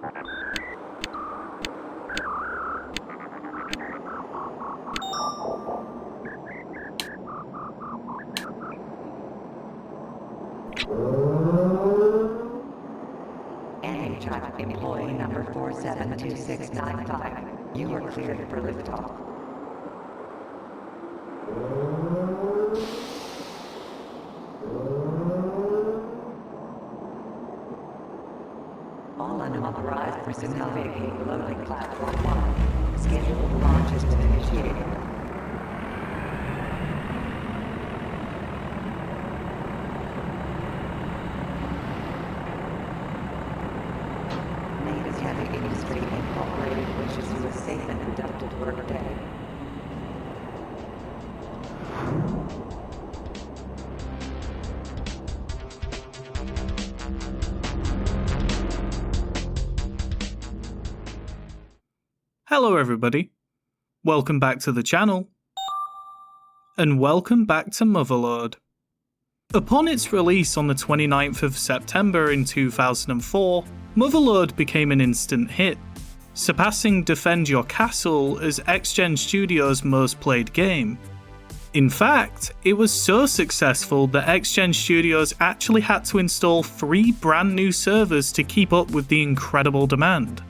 NHI employee number 472695. You are cleared for liftoff. All unauthorized personnel vacate loading platform 1. Scheduled launch has been initiated. Heavy Industry Incorporated wishes you a safe and productive work day. Hello everybody, welcome back to the channel, and welcome back to Motherload. Upon its release on the 29th of September in 2004, Motherload became an instant hit, surpassing Defend Your Castle as X-Gen Studios' most played game. In fact, it was so successful that X-Gen Studios actually had to install 3 brand new servers to keep up with the incredible demand.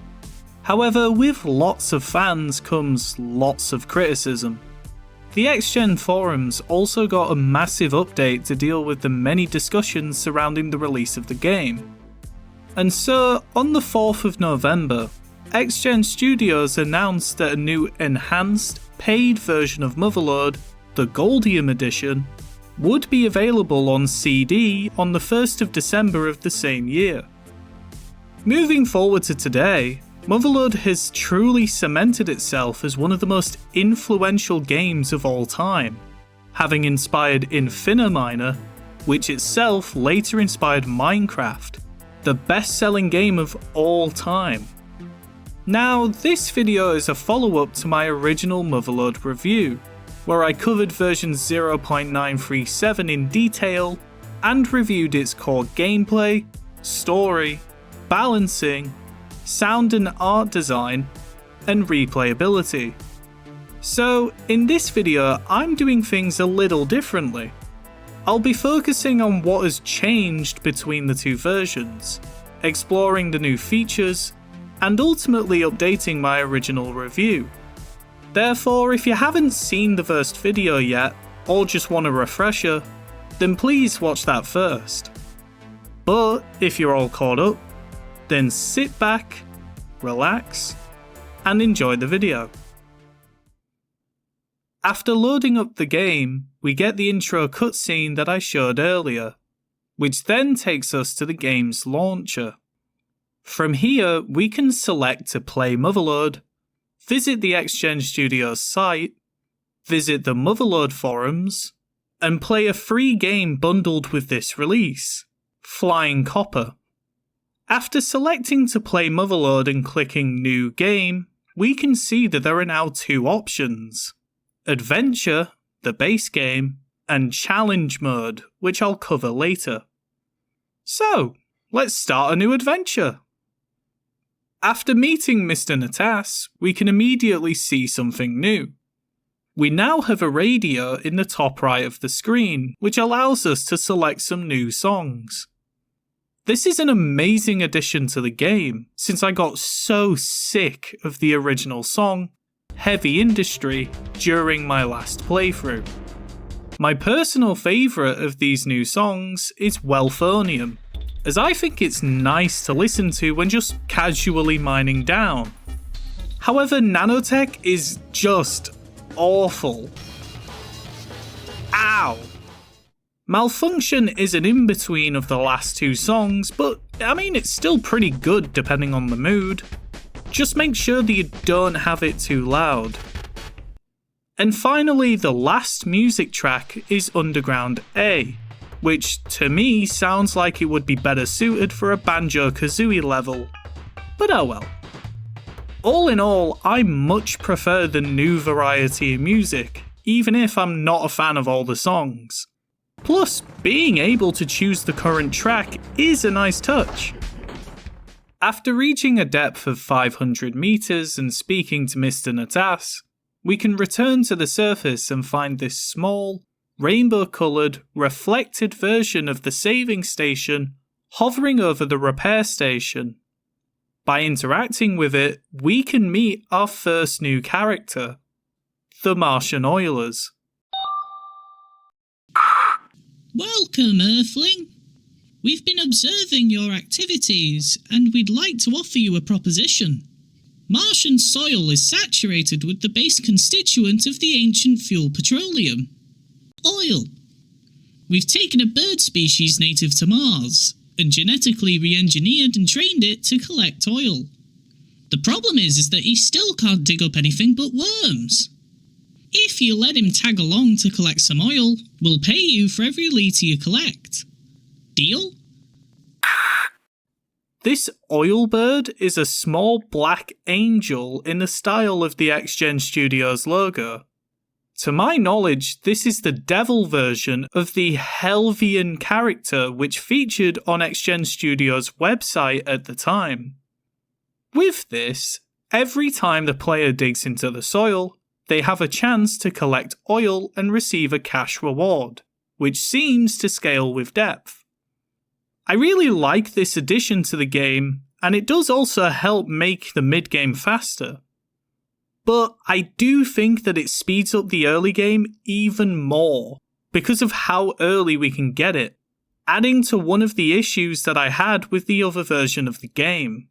However, with lots of fans comes lots of criticism. The X-Gen forums also got a massive update to deal with the many discussions surrounding the release of the game. And so, on the 4th of November, X-Gen Studios announced that a new enhanced, paid version of Motherload, the Goldium Edition, would be available on CD on the 1st of December of the same year. Moving forward to today, Motherload has truly cemented itself as one of the most influential games of all time, having inspired Infiniminer, which itself later inspired Minecraft, the best-selling game of all time. Now, this video is a follow-up to my original Motherload review, where I covered version 0.937 in detail and reviewed its core gameplay, story, balancing, sound and art design, and replayability. So, in this video, I'm doing things a little differently. I'll be focusing on what has changed between the two versions, exploring the new features, and ultimately updating my original review. Therefore, if you haven't seen the first video yet, or just want a refresher, then please watch that first. But if you're all caught up, then sit back, relax, and enjoy the video. After loading up the game, we get the intro cutscene that I showed earlier, which then takes us to the game's launcher. From here, we can select to play Motherload, visit the X-Gen Studios site, visit the Motherload forums, and play a free game bundled with this release, Flying Copper. After selecting to play Motherload and clicking New Game, we can see that there are now 2 options: Adventure, the base game, and Challenge Mode, which I'll cover later. So, let's start a new adventure. After meeting Mr. Natas, we can immediately see something new. We now have a radio in the top right of the screen, which allows us to select some new songs. This is an amazing addition to the game, since I got so sick of the original song, Heavy Industry, during my last playthrough. My personal favourite of these new songs is Welphonium, as I think it's nice to listen to when just casually mining down. However, Nanotech is just awful. Ow! Malfunction is an in-between of the last 2 songs, but I mean it's still pretty good depending on the mood. Just make sure that you don't have it too loud. And finally, the last music track is Undergrounda, which to me sounds like it would be better suited for a Banjo-Kazooie level. But oh well. All in all, I much prefer the new variety in music, even if I'm not a fan of all the songs. Plus, being able to choose the current track is a nice touch. After reaching a depth of 500 meters and speaking to Mr. Natas, we can return to the surface and find this small, rainbow-coloured, reflected version of the saving station hovering over the repair station. By interacting with it, we can meet our first new character, the Martian Oilers. Welcome, Earthling. We've been observing your activities, and we'd like to offer you a proposition. Martian soil is saturated with the base constituent of the ancient fuel petroleum, oil. We've taken a bird species native to Mars, and genetically re-engineered and trained it to collect oil. The problem is that he still can't dig up anything but worms. If you let him tag along to collect some oil, we'll pay you for every litre you collect. Deal? This oil bird is a small black angel in the style of the XGen Studios logo. To my knowledge, this is the devil version of the Helvian character which featured on XGen Studios' website at the time. With this, every time the player digs into the soil, they have a chance to collect oil and receive a cash reward, which seems to scale with depth. I really like this addition to the game, and it does also help make the mid-game faster. But I do think that it speeds up the early game even more, because of how early we can get it, adding to one of the issues that I had with the other version of the game.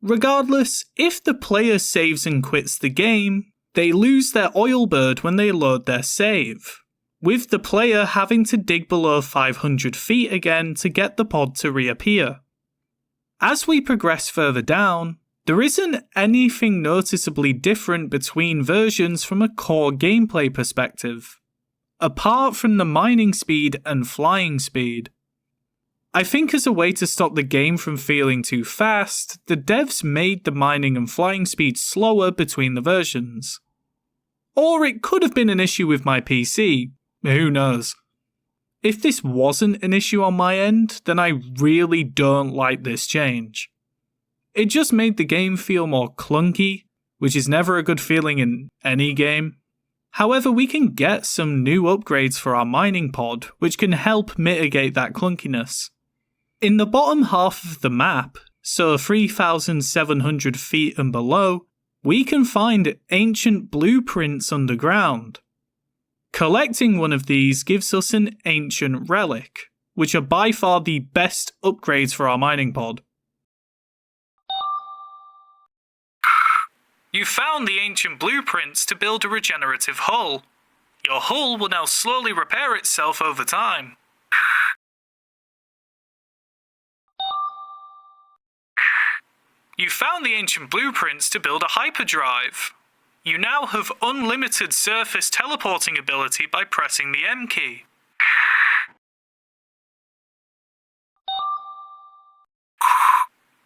Regardless, if the player saves and quits the game, they lose their oil bird when they load their save, with the player having to dig below 500 feet again to get the pod to reappear. As we progress further down, there isn't anything noticeably different between versions from a core gameplay perspective, apart from the mining speed and flying speed. I think as a way to stop the game from feeling too fast, the devs made the mining and flying speed slower between the versions. Or it could have been an issue with my PC, who knows. If this wasn't an issue on my end, then I really don't like this change. It just made the game feel more clunky, which is never a good feeling in any game. However, we can get some new upgrades for our mining pod, which can help mitigate that clunkiness. In the bottom half of the map, so 3,700 feet and below, we can find ancient blueprints underground. Collecting one of these gives us an ancient relic, which are by far the best upgrades for our mining pod. You found the ancient blueprints to build a regenerative hull. Your hull will now slowly repair itself over time. You found the ancient blueprints to build a hyperdrive. You now have unlimited surface teleporting ability by pressing the M key.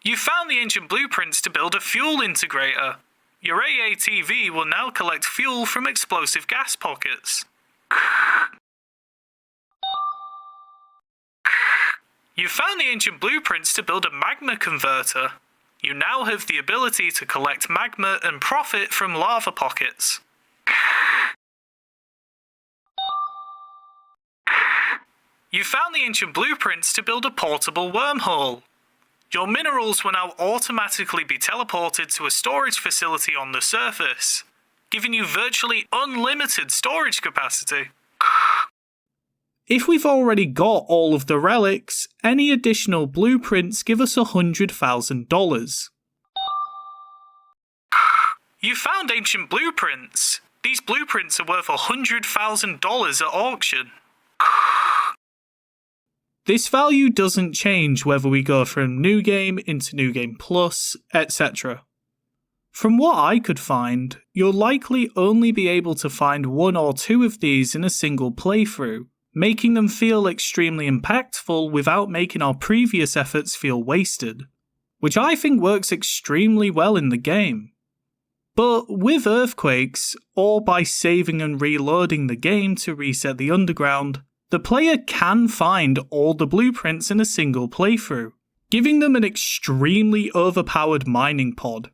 You found the ancient blueprints to build a fuel integrator. Your AATV will now collect fuel from explosive gas pockets. You found the ancient blueprints to build a magma converter. You now have the ability to collect magma and profit from lava pockets. You found the ancient blueprints to build a portable wormhole. Your minerals will now automatically be teleported to a storage facility on the surface, giving you virtually unlimited storage capacity. If we've already got all of the relics, any additional blueprints give us $100,000. You found ancient blueprints. These blueprints are worth $100,000 at auction. This value doesn't change whether we go from New Game into New Game Plus, etc. From what I could find, you'll likely only be able to find one or two of these in a single playthrough, making them feel extremely impactful without making our previous efforts feel wasted, which I think works extremely well in the game. But with earthquakes, or by saving and reloading the game to reset the underground, the player can find all the blueprints in a single playthrough, giving them an extremely overpowered mining pod.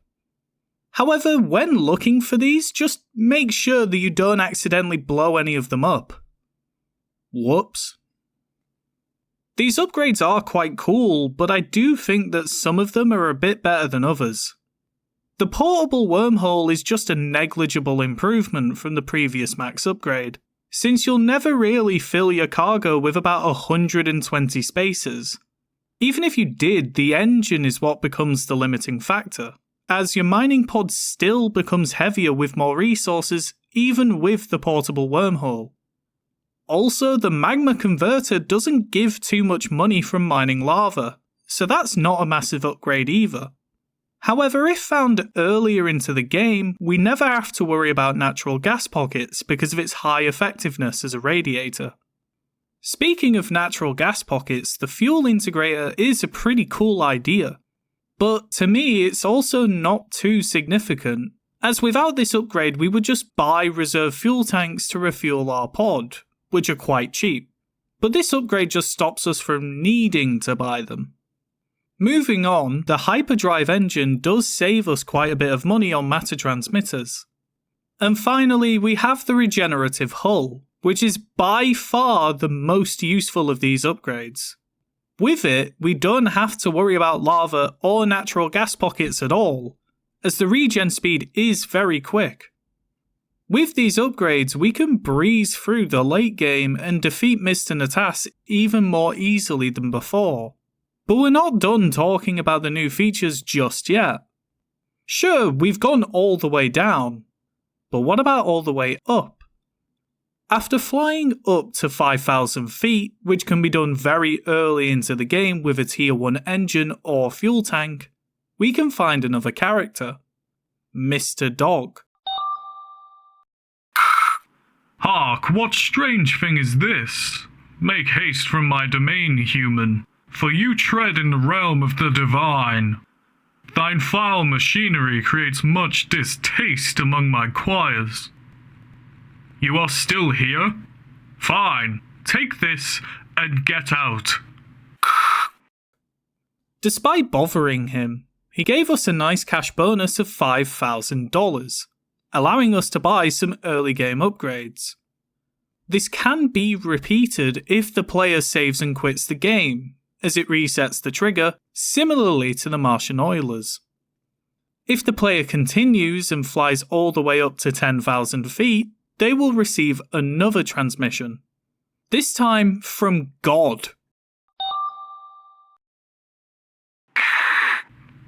However, when looking for these, just make sure that you don't accidentally blow any of them up. Whoops. These upgrades are quite cool, but I do think that some of them are a bit better than others. The portable wormhole is just a negligible improvement from the previous max upgrade, since you'll never really fill your cargo with about 120 spaces. Even if you did, the engine is what becomes the limiting factor, as your mining pod still becomes heavier with more resources, even with the portable wormhole. Also, the magma converter doesn't give too much money from mining lava, so that's not a massive upgrade either. However, if found earlier into the game, we never have to worry about natural gas pockets because of its high effectiveness as a radiator. Speaking of natural gas pockets, the fuel integrator is a pretty cool idea. But to me, it's also not too significant, as without this upgrade we would just buy reserve fuel tanks to refuel our pod, which are quite cheap. But this upgrade just stops us from needing to buy them. Moving on, the hyperdrive engine does save us quite a bit of money on matter transmitters. And finally, we have the regenerative hull, which is by far the most useful of these upgrades. With it, we don't have to worry about lava or natural gas pockets at all, as the regen speed is very quick. With these upgrades, we can breeze through the late game and defeat Mr. Natas even more easily than before. But we're not done talking about the new features just yet. Sure, we've gone all the way down, but what about all the way up? After flying up to 5,000 feet, which can be done very early into the game with a tier 1 engine or fuel tank, we can find another character, Mr. Dog. Hark, what strange thing is this? Make haste from my domain, human, for you tread in the realm of the divine. Thine foul machinery creates much distaste among my choirs. You are still here? Fine, take this and get out. Despite bothering him, he gave us a nice cash bonus of $5,000, allowing us to buy some early game upgrades. This can be repeated if the player saves and quits the game, as it resets the trigger, similarly to the Martian Oilers. If the player continues and flies all the way up to 10,000 feet, they will receive another transmission. This time from God.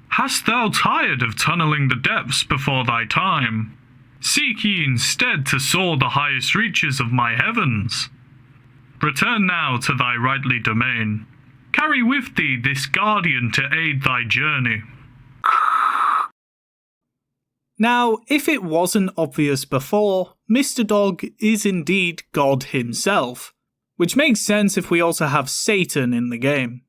Hast thou tired of tunneling the depths before thy time? Seek ye instead to soar the highest reaches of my heavens. Return now to thy rightly domain. Carry with thee this guardian to aid thy journey. Now, if it wasn't obvious before, Mr. Dog is indeed God himself, which makes sense if we also have Satan in the game.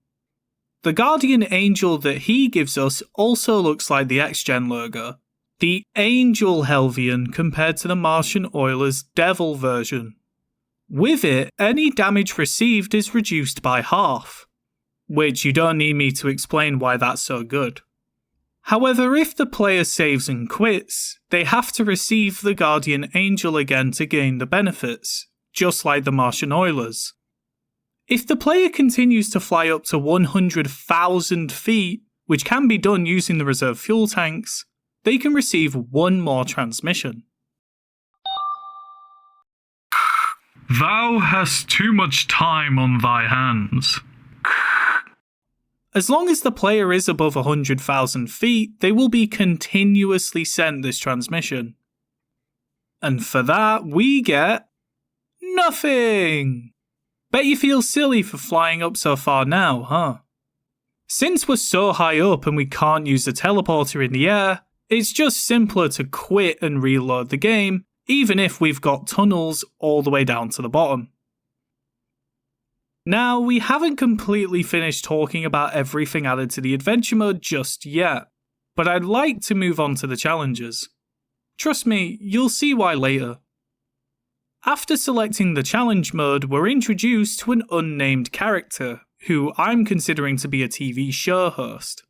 The guardian angel that he gives us also looks like the X-Gen logo, the Angel Helvian compared to the Martian Oilers Devil version. With it, any damage received is reduced by half, which you don't need me to explain why that's so good. However, if the player saves and quits, they have to receive the Guardian Angel again to gain the benefits, just like the Martian Oilers. If the player continues to fly up to 100,000 feet, which can be done using the reserve fuel tanks, they can receive one more transmission. Thou hast too much time on thy hands. As long as the player is above 100,000 feet, they will be continuously sent this transmission. And for that, we get nothing! Bet you feel silly for flying up so far now, huh? Since we're so high up and we can't use the teleporter in the air, it's just simpler to quit and reload the game, even if we've got tunnels all the way down to the bottom. Now, we haven't completely finished talking about everything added to the adventure mode just yet, but I'd like to move on to the challenges. Trust me, you'll see why later. After selecting the challenge mode, we're introduced to an unnamed character, who I'm considering to be a TV show host.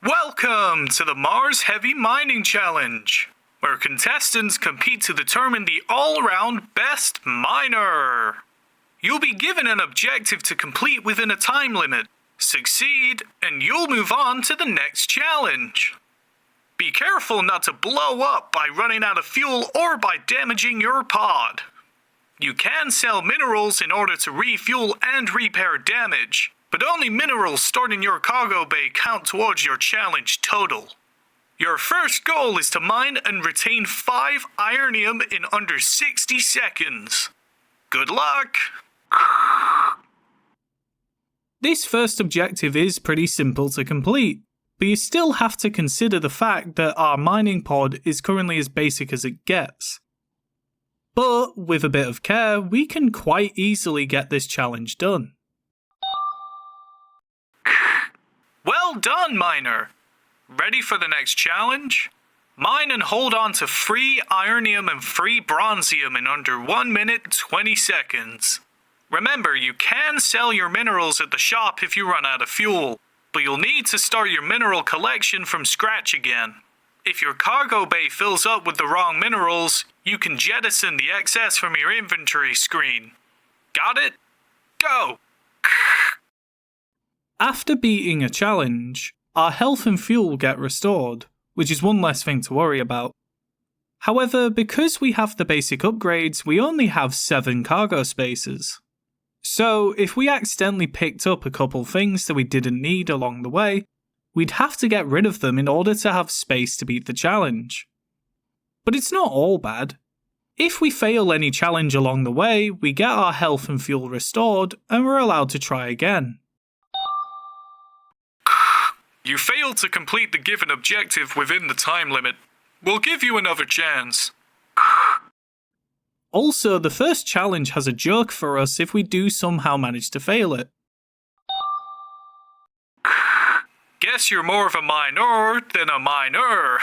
Welcome to the Mars Heavy Mining Challenge, where contestants compete to determine the all-round best miner. You'll be given an objective to complete within a time limit. Succeed, and you'll move on to the next challenge. Be careful not to blow up by running out of fuel or by damaging your pod. You can sell minerals in order to refuel and repair damage, but only minerals stored in your cargo bay count towards your challenge total. Your first goal is to mine and retain 5 ironium in under 60 seconds. Good luck! This first objective is pretty simple to complete, but you still have to consider the fact that our mining pod is currently as basic as it gets. But with a bit of care, we can quite easily get this challenge done. Well done, miner! Ready for the next challenge? Mine and hold on to free ironium and free bronzium in under 1 minute 20 seconds. Remember, you can sell your minerals at the shop if you run out of fuel, but you'll need to start your mineral collection from scratch again. If your cargo bay fills up with the wrong minerals, you can jettison the excess from your inventory screen. Got it? Go! After beating a challenge, our health and fuel get restored, which is one less thing to worry about. However, because we have the basic upgrades, we only have 7 cargo spaces. So, if we accidentally picked up a couple things that we didn't need along the way, we'd have to get rid of them in order to have space to beat the challenge. But it's not all bad. If we fail any challenge along the way, we get our health and fuel restored, and we're allowed to try again. You failed to complete the given objective within the time limit. We'll give you another chance. Also, the first challenge has a joke for us if we do somehow manage to fail it. Guess you're more of a miner than a miner.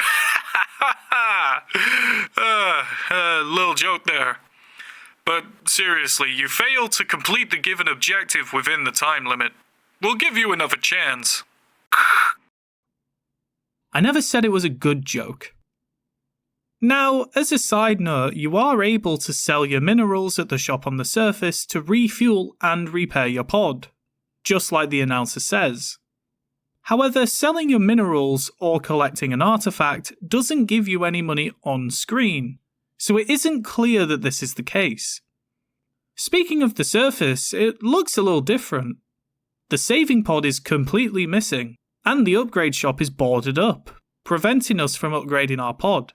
Little joke there. But seriously, you failed to complete the given objective within the time limit. We'll give you another chance. I never said it was a good joke. Now, as a side note, you are able to sell your minerals at the shop on the surface to refuel and repair your pod, just like the announcer says. However, selling your minerals or collecting an artifact doesn't give you any money on screen, so it isn't clear that this is the case. Speaking of the surface, it looks a little different. The saving pod is completely missing, and the upgrade shop is boarded up, preventing us from upgrading our pod.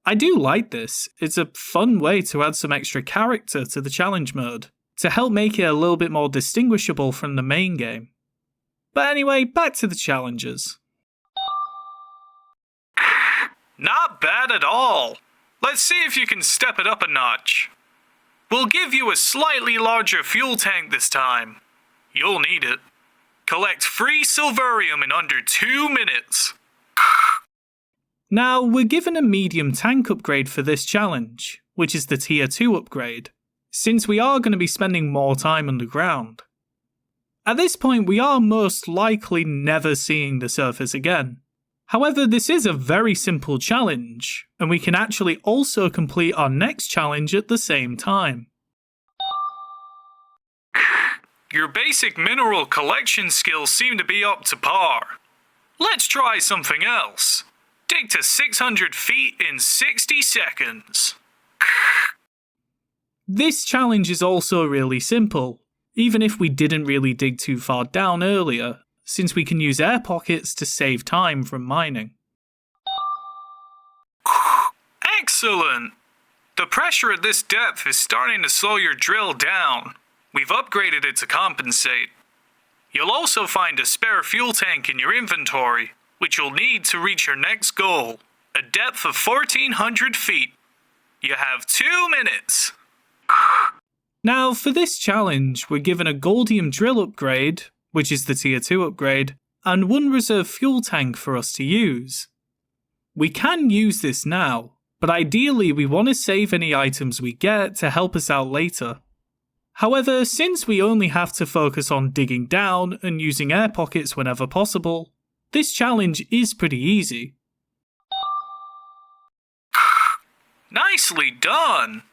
I do like this. It's a fun way to add some extra character to the challenge mode, to help make it a little bit more distinguishable from the main game. But anyway, back to the challenges. Not bad at all. Let's see if you can step it up a notch. We'll give you a slightly larger fuel tank this time. You'll need it. Collect free silverium in under 2 minutes. Now, we're given a medium tank upgrade for this challenge, which is the tier 2 upgrade, since we are going to be spending more time underground. At this point, we are most likely never seeing the surface again. However, this is a very simple challenge, and we can actually also complete our next challenge at the same time. Your basic mineral collection skills seem to be up to par. Let's try something else. Dig to 600 feet in 60 seconds. This challenge is also really simple, even if we didn't really dig too far down earlier, since we can use air pockets to save time from mining. Excellent! The pressure at this depth is starting to slow your drill down. We've upgraded it to compensate. You'll also find a spare fuel tank in your inventory, which you'll need to reach your next goal, a depth of 1,400 feet. You have 2 minutes. Now, for this challenge, we're given a Goldium drill upgrade, which is the tier 2 upgrade, and 1 reserve fuel tank for us to use. We can use this now, but ideally we want to save any items we get to help us out later. However, since we only have to focus on digging down and using air pockets whenever possible, this challenge is pretty easy. Nicely done!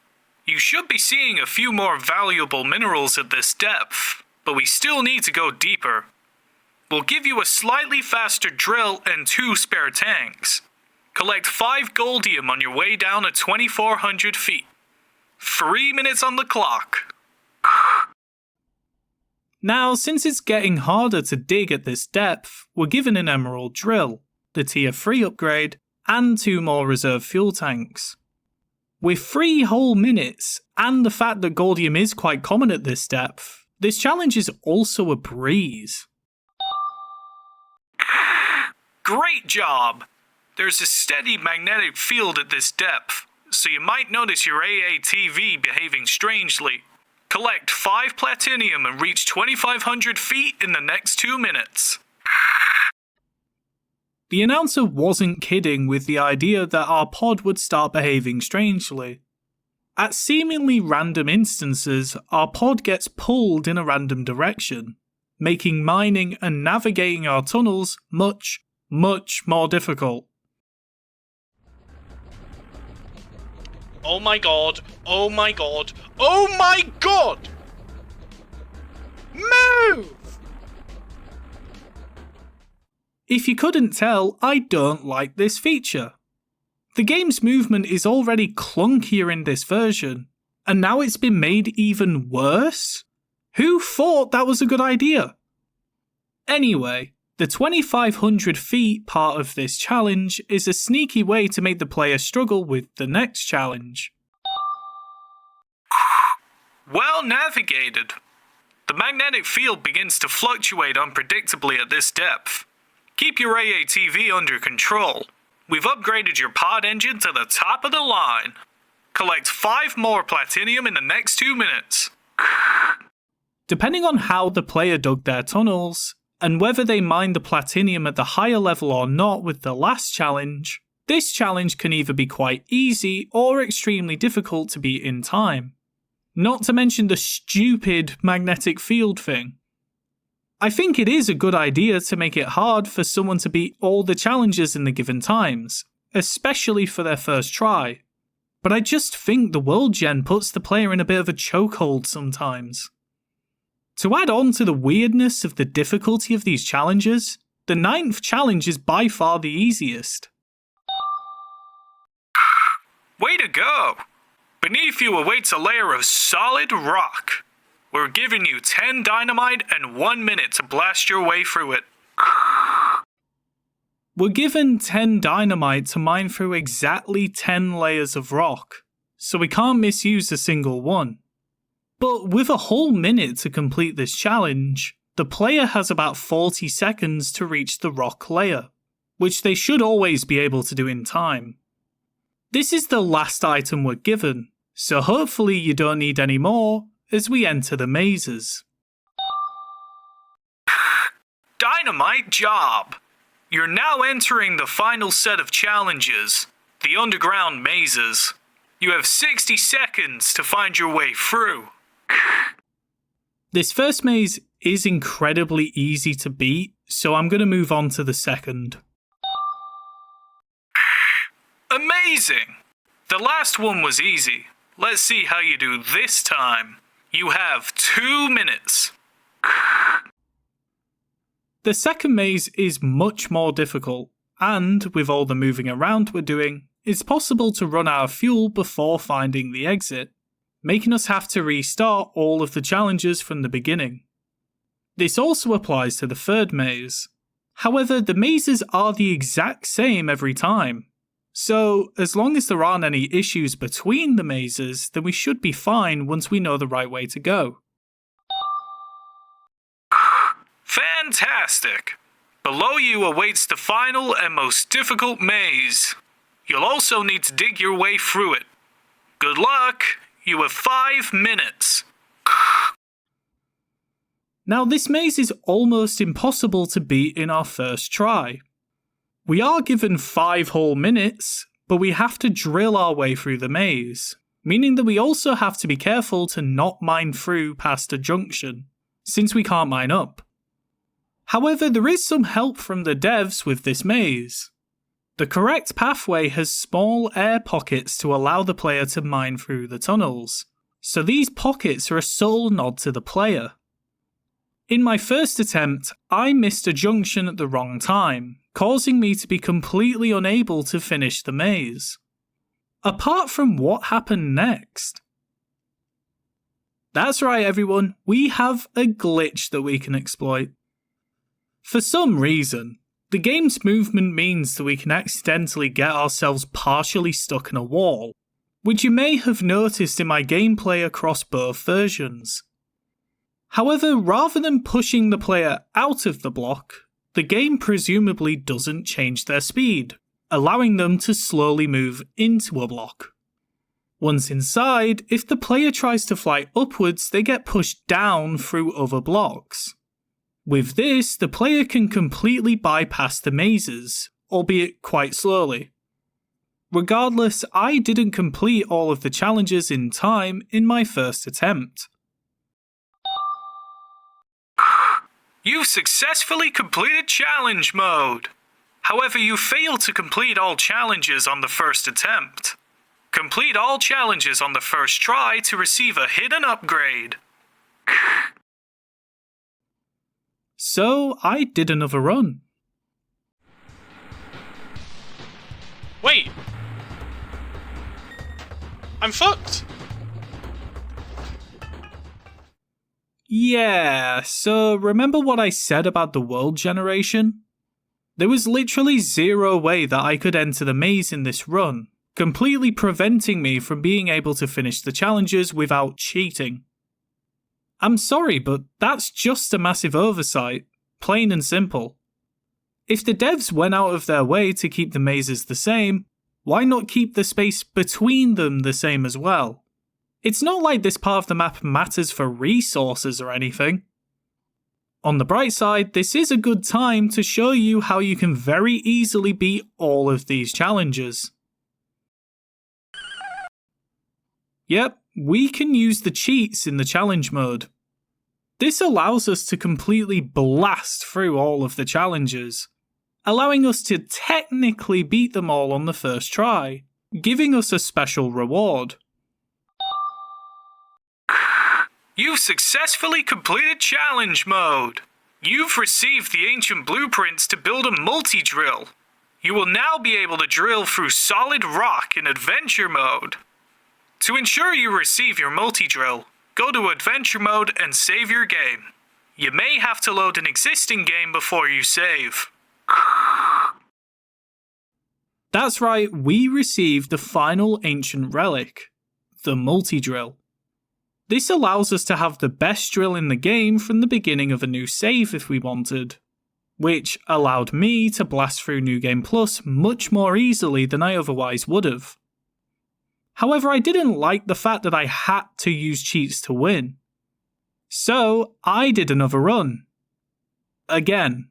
You should be seeing a few more valuable minerals at this depth, but we still need to go deeper. We'll give you a slightly faster drill and 2 spare tanks. Collect 5 goldium on your way down at 2,400 feet. 3 minutes on the clock. Now, since it's getting harder to dig at this depth, we're given an emerald drill, the tier 3 upgrade, and 2 more reserve fuel tanks. With 3 whole minutes, and the fact that goldium is quite common at this depth, this challenge is also a breeze. Great job! There's a steady magnetic field at this depth, so you might notice your AATV behaving strangely. Collect 5 platinum and reach 2,500 feet in the next 2 minutes. The announcer wasn't kidding with the idea that our pod would start behaving strangely. At seemingly random instances, our pod gets pulled in a random direction, making mining and navigating our tunnels much more difficult. Oh my god, oh my god, oh my god! Move! If you couldn't tell, I don't like this feature. The game's movement is already clunkier in this version, and now it's been made even worse? Who thought that was a good idea? Anyway, the 2,500 feet part of this challenge is a sneaky way to make the player struggle with the next challenge. Well navigated. The magnetic field begins to fluctuate unpredictably at this depth. Keep your AATV under control. We've upgraded your pod engine to the top of the line. Collect 5 more platinum in the next 2 minutes. Depending on how the player dug their tunnels, and whether they mined the platinum at the higher level or not with the last challenge, this challenge can either be quite easy or extremely difficult to beat in time. Not to mention the stupid magnetic field thing. I think it is a good idea to make it hard for someone to beat all the challenges in the given times, especially for their first try. But I just think the world gen puts the player in a bit of a chokehold sometimes. To add on to the weirdness of the difficulty of these challenges, the 9th challenge is by far the easiest. Way to go! Beneath you awaits a layer of solid rock. We're giving you 10 dynamite and 1 minute to blast your way through it. We're given 10 dynamite to mine through exactly 10 layers of rock, so we can't misuse a single one. But with a whole minute to complete this challenge, the player has about 40 seconds to reach the rock layer, which they should always be able to do in time. This is the last item we're given, so hopefully you don't need any more as we enter the mazes. Dynamite job! You're now entering the final set of challenges, the underground mazes. You have 60 seconds to find your way through. This first maze is incredibly easy to beat, so I'm going to move on to the second. Amazing! The last one was easy. Let's see how you do this time. You have 2 minutes. The second maze is much more difficult, and with all the moving around we're doing, it's possible to run out of fuel before finding the exit, making us have to restart all of the challenges from the beginning. This also applies to the third maze. However, the mazes are the exact same every time. So, as long as there aren't any issues between the mazes, then we should be fine once we know the right way to go. Fantastic! Below you awaits the final and most difficult maze. You'll also need to dig your way through it. Good luck! You have 5 minutes. Now, this maze is almost impossible to beat in our first try. We are given 5 whole minutes, but we have to drill our way through the maze, meaning that we also have to be careful to not mine through past a junction, since we can't mine up. However, there is some help from the devs with this maze. The correct pathway has small air pockets to allow the player to mine through the tunnels, so these pockets are a subtle nod to the player. In my first attempt, I missed a junction at the wrong time, causing me to be completely unable to finish the maze. Apart from what happened next. That's right everyone, we have a glitch that we can exploit. For some reason, the game's movement means that we can accidentally get ourselves partially stuck in a wall, which you may have noticed in my gameplay across both versions. However, rather than pushing the player out of the block, the game presumably doesn't change their speed, allowing them to slowly move into a block. Once inside, if the player tries to fly upwards, they get pushed down through other blocks. With this, the player can completely bypass the mazes, albeit quite slowly. Regardless, I didn't complete all of the challenges in time in my first attempt. You've successfully completed challenge mode! However, you failed to complete all challenges on the first attempt. Complete all challenges on the first try to receive a hidden upgrade. So, I did another run. Wait! I'm fucked! Yeah, so remember what I said about the world generation? There was literally zero way that I could enter the maze in this run, completely preventing me from being able to finish the challenges without cheating. I'm sorry, but that's just a massive oversight, plain and simple. If the devs went out of their way to keep the mazes the same, why not keep the space between them the same as well? It's not like this part of the map matters for resources or anything. On the bright side, this is a good time to show you how you can very easily beat all of these challenges. Yep, we can use the cheats in the challenge mode. This allows us to completely blast through all of the challenges, allowing us to technically beat them all on the first try, giving us a special reward. You've successfully completed challenge mode. You've received the ancient blueprints to build a multi-drill. You will now be able to drill through solid rock in adventure mode. To ensure you receive your multi-drill, go to adventure mode and save your game. You may have to load an existing game before you save. That's right, we received the final ancient relic, the multi-drill. This allows us to have the best drill in the game from the beginning of a new save if we wanted, which allowed me to blast through New Game Plus much more easily than I otherwise would have. However, I didn't like the fact that I had to use cheats to win. So, I did another run. Again.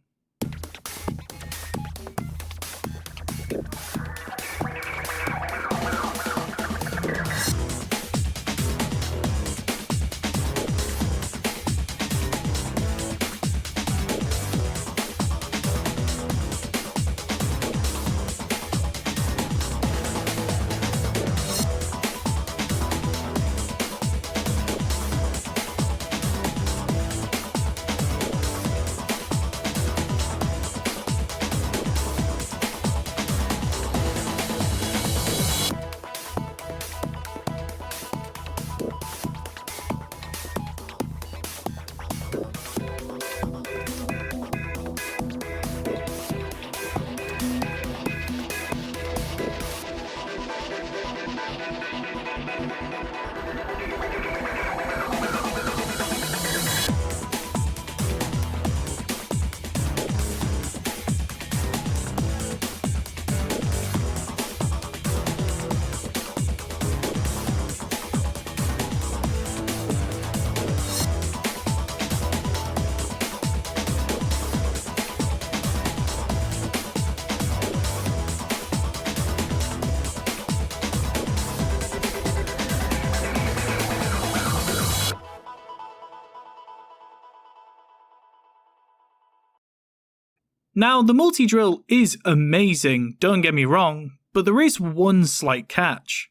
Now, the multi-drill is amazing, don't get me wrong, but there is one slight catch.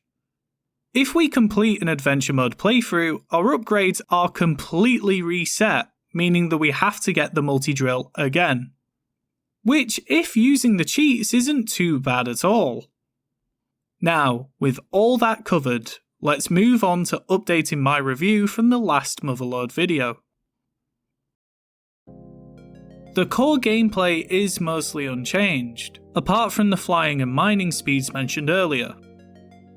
If we complete an adventure mode playthrough, our upgrades are completely reset, meaning that we have to get the multi-drill again. Which, if using the cheats, isn't too bad at all. Now, with all that covered, let's move on to updating my review from the last Motherload video. The core gameplay is mostly unchanged, apart from the flying and mining speeds mentioned earlier.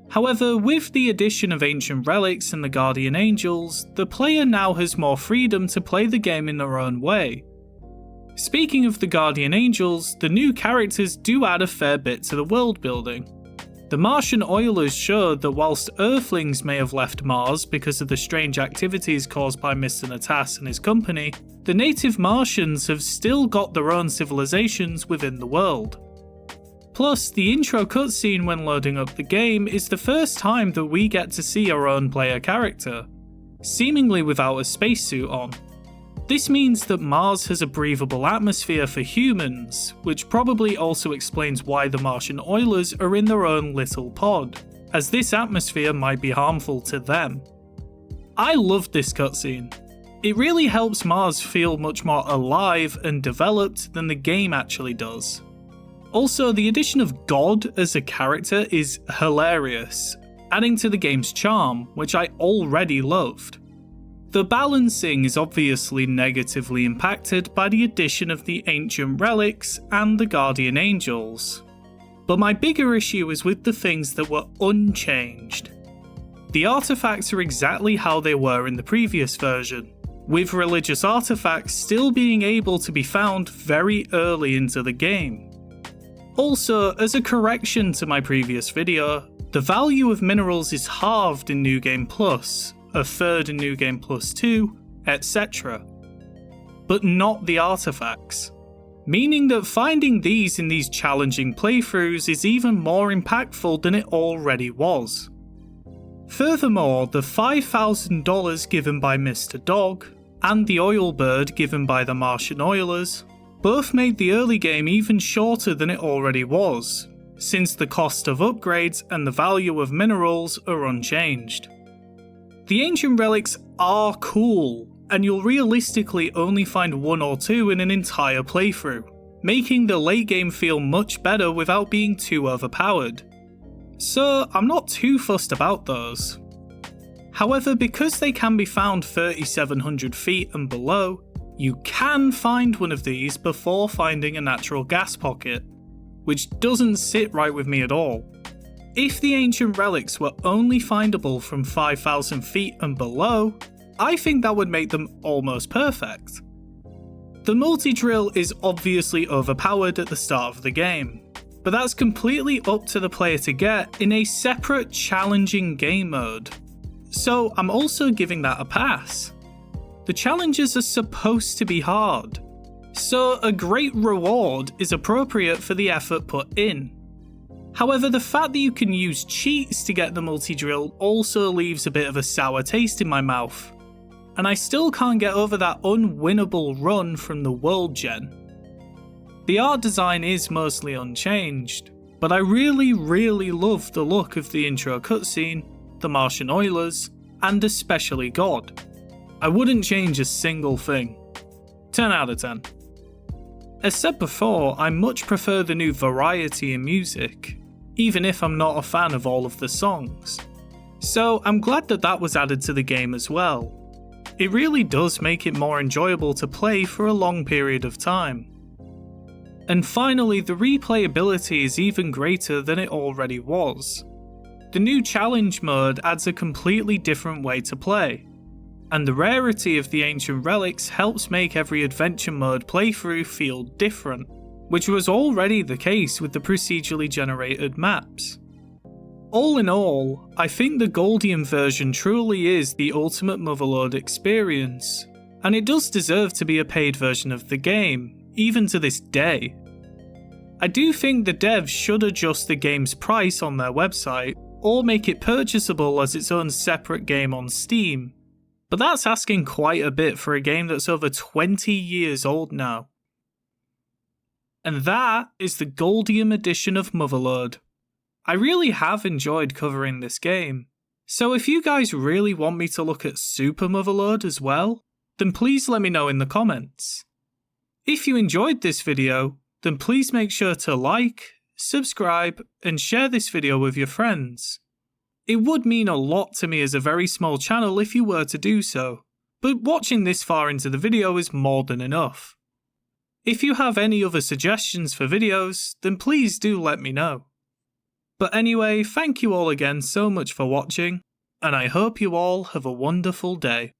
However, with the addition of Ancient Relics and the Guardian Angels, the player now has more freedom to play the game in their own way. Speaking of the Guardian Angels, the new characters do add a fair bit to the world building. The Martian Oilers showed that whilst Earthlings may have left Mars because of the strange activities caused by Mr. Natas and his company, the native Martians have still got their own civilizations within the world. Plus, the intro cutscene when loading up the game is the first time that we get to see our own player character, seemingly without a spacesuit on. This means that Mars has a breathable atmosphere for humans, which probably also explains why the Martian Oilers are in their own little pod, as this atmosphere might be harmful to them. I loved this cutscene. It really helps Mars feel much more alive and developed than the game actually does. Also, the addition of God as a character is hilarious, adding to the game's charm, which I already loved. The balancing is obviously negatively impacted by the addition of the Ancient Relics and the Guardian Angels. But my bigger issue is with the things that were unchanged. The artifacts are exactly how they were in the previous version, with religious artifacts still being able to be found very early into the game. Also, as a correction to my previous video, the value of minerals is halved in New Game Plus, a third in New Game Plus 2, etc. But not the artifacts. Meaning that finding these in these challenging playthroughs is even more impactful than it already was. Furthermore, the $5,000 given by Mr. Dog, and the oil bird given by the Martian Oilers, both made the early game even shorter than it already was, since the cost of upgrades and the value of minerals are unchanged. The Ancient Relics are cool, and you'll realistically only find one or two in an entire playthrough, making the late game feel much better without being too overpowered. So I'm not too fussed about those. However, because they can be found 3,700 feet and below, you can find one of these before finding a natural gas pocket, which doesn't sit right with me at all. If the Ancient Relics were only findable from 5,000 feet and below, I think that would make them almost perfect. The multi-drill is obviously overpowered at the start of the game, but that's completely up to the player to get in a separate challenging game mode. So I'm also giving that a pass. The challenges are supposed to be hard, so a great reward is appropriate for the effort put in. However, the fact that you can use cheats to get the multi-drill also leaves a bit of a sour taste in my mouth, and I still can't get over that unwinnable run from the world gen. The art design is mostly unchanged, but I really love the look of the intro cutscene, the Martian Oilers, and especially God. I wouldn't change a single thing. 10 out of 10. As said before, I much prefer the new variety in music, even if I'm not a fan of all of the songs. So I'm glad that that was added to the game as well. It really does make it more enjoyable to play for a long period of time. And finally, the replayability is even greater than it already was. The new challenge mode adds a completely different way to play, and the rarity of the Ancient Relics helps make every adventure mode playthrough feel different, which was already the case with the procedurally generated maps. All in all, I think the Goldium version truly is the ultimate Motherload experience, and it does deserve to be a paid version of the game, even to this day. I do think the devs should adjust the game's price on their website, or make it purchasable as its own separate game on Steam, but that's asking quite a bit for a game that's over 20 years old now. And that is the Goldium Edition of Motherload. I really have enjoyed covering this game, so if you guys really want me to look at Super Motherload as well, then please let me know in the comments. If you enjoyed this video, then please make sure to like, subscribe, and share this video with your friends. It would mean a lot to me as a very small channel if you were to do so, but watching this far into the video is more than enough. If you have any other suggestions for videos, then please do let me know. But anyway, thank you all again so much for watching, and I hope you all have a wonderful day.